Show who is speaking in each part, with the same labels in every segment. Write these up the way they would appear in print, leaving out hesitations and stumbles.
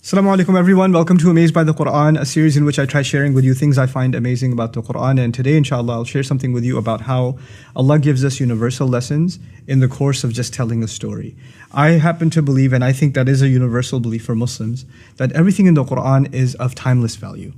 Speaker 1: Assalamu alaikum everyone, welcome to Amazed by the Quran, a series in which I try sharing with you things I find amazing about the Quran. And today inshallah I'll share something with you about how Allah gives us universal lessons in the course of just telling a story. I happen to believe, and I think that is a universal belief for Muslims, that everything in the Quran is of timeless value.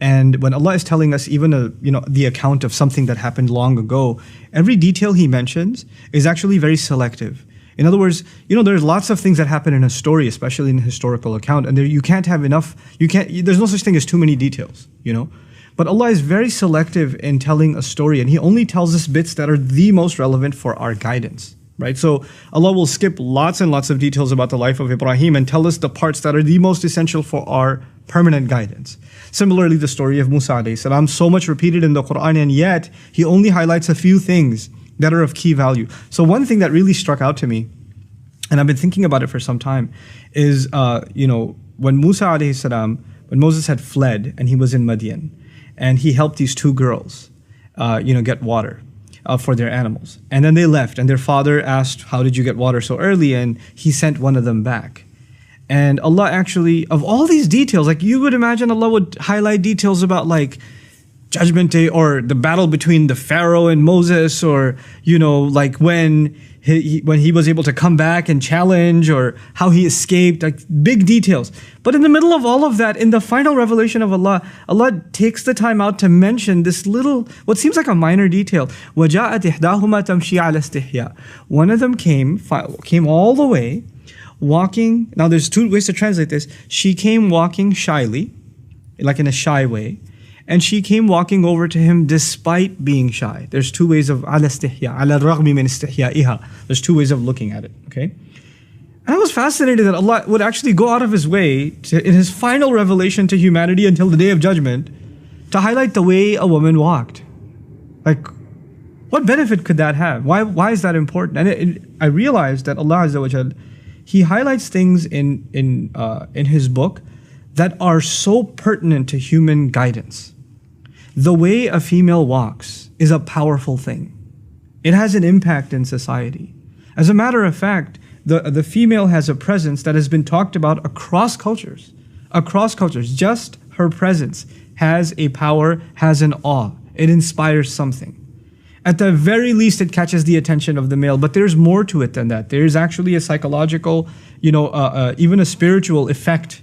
Speaker 1: And when Allah is telling us even the account of something that happened long ago, every detail He mentions is actually very selective. In other words, there's lots of things that happen in a story, especially in a historical account, and you can't have enough, there's no such thing as too many details, But Allah is very selective in telling a story, and He only tells us bits that are the most relevant for our guidance, right? So Allah will skip lots and lots of details about the life of Ibrahim and tell us the parts that are the most essential for our permanent guidance. Similarly, the story of Musa alayhi salam, so much repeated in the Quran, and yet He only highlights a few things that are of key value. So one thing that really struck out to me, and I've been thinking about it for some time, is when Musa alayhi salam, when Moses had fled and he was in Madian, and he helped these two girls, get water for their animals, and then they left, and their father asked, "How did you get water so early?" And he sent one of them back. And Allah actually, of all these details, like you would imagine, Allah would highlight details about like Judgment Day or the battle between the Pharaoh and Moses, or like when he was able to come back and challenge, or how he escaped, like big details. But in the middle of all of that, in the final revelation of Allah, Allah takes the time out to mention this little, what seems like a minor detail. وَجَاءَتْ إِحْدَاهُمَا تَمْشِي عَلَى اسْتِحْيَاءٍ. One of them came all the way, walking. Now there's two ways to translate this. She came walking shyly, like in a shy way. And she came walking over to him despite being shy. There's two ways of ala istihya, ala raghmi min istihya'iha. There's two ways of looking at it, okay? And I was fascinated that Allah would actually go out of His way in His final revelation to humanity until the Day of Judgment to highlight the way a woman walked. Like, what benefit could that have? Why is that important? And I realized that Allah Azza wa Jal, He highlights things in His book that are so pertinent to human guidance. The way a female walks is a powerful thing. It has an impact in society. As a matter of fact, the female has a presence that has been talked about across cultures. Across cultures, just her presence has a power, has an awe. It inspires something. At the very least, it catches the attention of the male, but there's more to it than that. There's actually a psychological, even a spiritual effect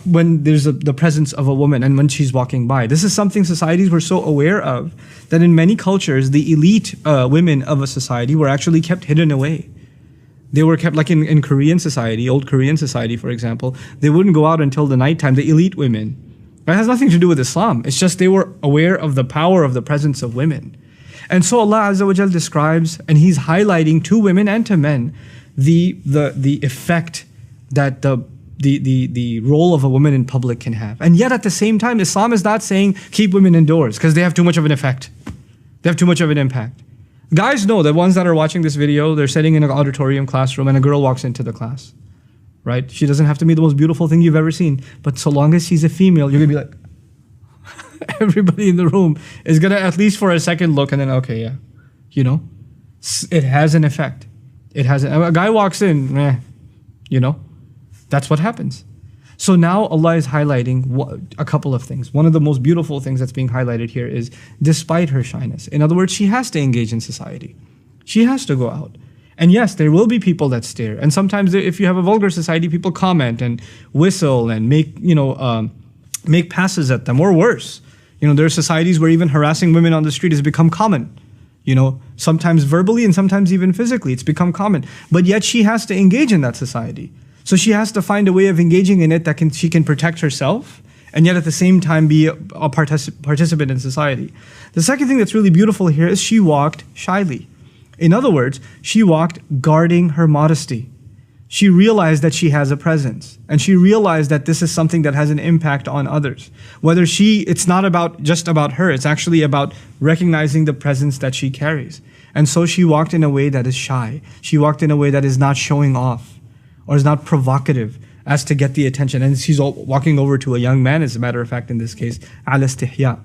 Speaker 1: when there's the presence of a woman and when she's walking by. This is something societies were so aware of that in many cultures, the elite women of a society were actually kept hidden away. They were kept, like in Korean society, old Korean society, for example, they wouldn't go out until the nighttime, the elite women. That has nothing to do with Islam. It's just they were aware of the power of the presence of women. And so Allah Azza wa Jal describes, and He's highlighting to women and to men, the effect that the role of a woman in public can have. And yet at the same time, Islam is not saying keep women indoors because they have too much of an effect. They have too much of an impact. Guys know, the ones that are watching this video, they're sitting in an auditorium classroom and a girl walks into the class, right? She doesn't have to be the most beautiful thing you've ever seen, but so long as she's a female, you're gonna be like, everybody in the room is gonna at least for a second look and then, okay, yeah, it has an effect. A guy walks in, that's what happens. So now Allah is highlighting a couple of things. One of the most beautiful things that's being highlighted here is despite her shyness. In other words, she has to engage in society. She has to go out. And yes, there will be people that stare. And sometimes if you have a vulgar society, people comment and whistle and make passes at them, or worse. There are societies where even harassing women on the street has become common. Sometimes verbally and sometimes even physically, it's become common. But yet she has to engage in that society. So she has to find a way of engaging in it that she can protect herself and yet at the same time be a participant in society. The second thing that's really beautiful here is she walked shyly. In other words, she walked guarding her modesty. She realized that she has a presence, and she realized that this is something that has an impact on others. It's not just about her, it's actually about recognizing the presence that she carries. And so she walked in a way that is shy. She walked in a way that is not showing off, or is not provocative as to get the attention. And she's walking over to a young man, as a matter of fact, in this case, ala istihya,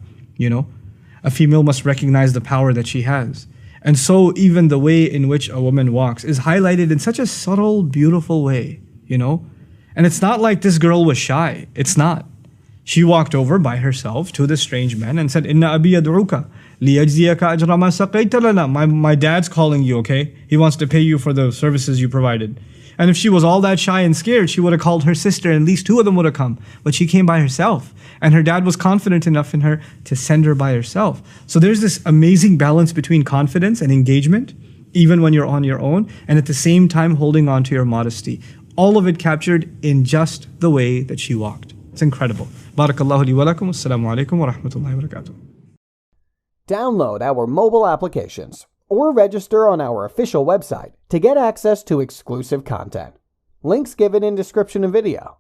Speaker 1: A female must recognize the power that she has. And so even the way in which a woman walks is highlighted in such a subtle, beautiful way, And it's not like this girl was shy. It's not. She walked over by herself to the strange man and said, Inna abi yad'uka liyajziyaka ajra ma saqayta lana. My dad's calling you, okay? He wants to pay you for the services you provided. And if she was all that shy and scared, she would have called her sister, and at least two of them would have come. But she came by herself. And her dad was confident enough in her to send her by herself. So there's this amazing balance between confidence and engagement, even when you're on your own, and at the same time holding on to your modesty. All of it captured in just the way that she walked. It's incredible. Barakallahu li wa lakum. Assalamu alaikum wa rahmatullahi wa barakatuh.
Speaker 2: Download our mobile applications or register on our official website to get access to exclusive content. Links given in description of video.